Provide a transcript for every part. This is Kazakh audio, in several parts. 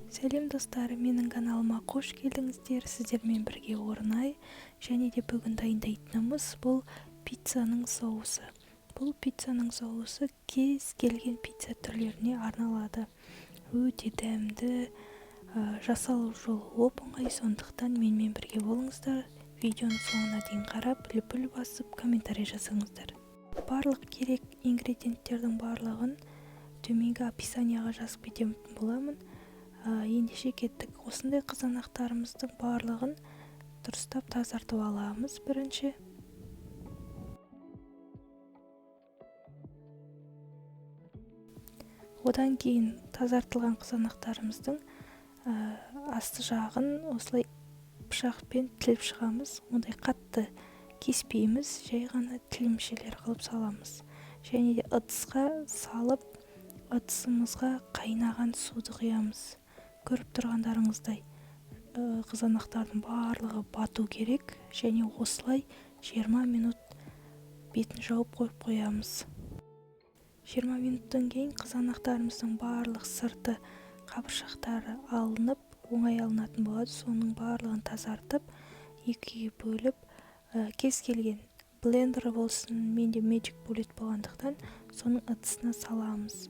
Сәлем достар, менің каналыма қош келдіңіздер. Сіздермен бірге Орынай және де бүгін дайындайтынымыз бұл пиццаның соусы. Бұл пиццаның соусы кез келген пицца түрлеріне арналады. Өте дәмді, жасалу жолы оп-оңай, сондықтан менімен бірге болыңыздар. Видеоны соңына дейін қарап, лүпіл басып, комментарий жазыңыздар. Барлық керек ингредиенттердің барлығын төменгі описанияға жазып кететін боламын. Ендеше кеттік. Осындай қызанақтарымыздың барлығын дұрыстап тазартып аламыз бірінші. Одан кейін тазартылған қызанақтарымыздың асты жағын осылай пышақпен тіліп шығамыз. Ондай қатты кеспейміз, жай ғана тілімшелер қылып саламыз. Және де ыдысқа салып, ыдысымызға қайнаған суды құямыз. Көріп тұрғандарыңыздай қызанақтардың барлығы бату керек, және осылай 20 минут бетін жауып қойып қоямыз. 20 минуттан кейін қызанақтарымыздың барлық сырты қабыршақтары алынып, оңай алынатын болады. Соның барлығын тазартып, екіге бөліп, кез келген блендер болсын, менде Magic Bullet болғандықтан, соның ыдысына саламыз.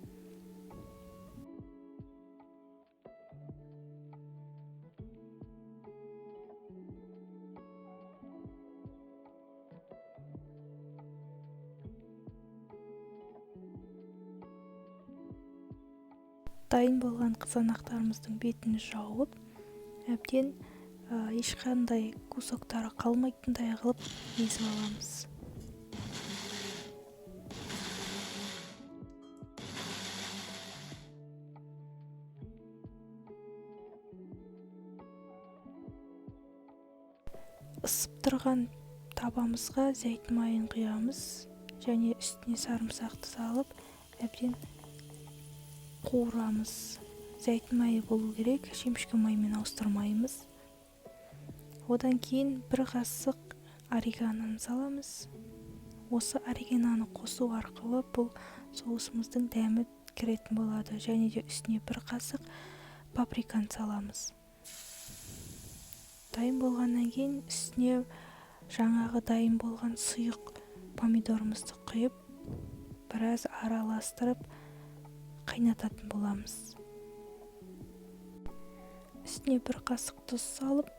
Дайын болған қызанақтарымыздың бетін жауып, әбден ешқандай кусоктары қалмайтындай қылып езіп аламыз. Ысып тұрған табамызға зәйтүн майын құямыз, және үстіне сарымсақты салып, әбден қуырамыз. Зәйтүн майы болу керек, шемішкі маймен ауыстырмаймыз. Одан кейін бір қасық орегано саламыз. Осы орегононы қосу арқылы бұл соусымыздың дәмі кіретін болады. Және де үстіне бір қасық паприканы саламыз. Дайын болғаннан кейін үстіне жаңағы дайын болған сұйық помидорымызды құйып, біраз араластырып қайнататын боламыз. Үстіне бір қасық тұз салып,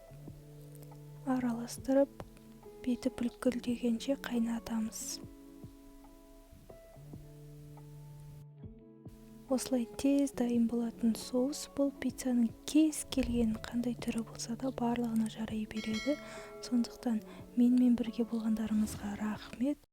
араластырып, беті бүлкілдегенше қайнатамыз. Осылай тез дайын болатын соус бұл пиццаның кез келген қандай түрі болса да барлығына жарай береді. Сондықтан менімен бірге болғандарыңызға рахмет.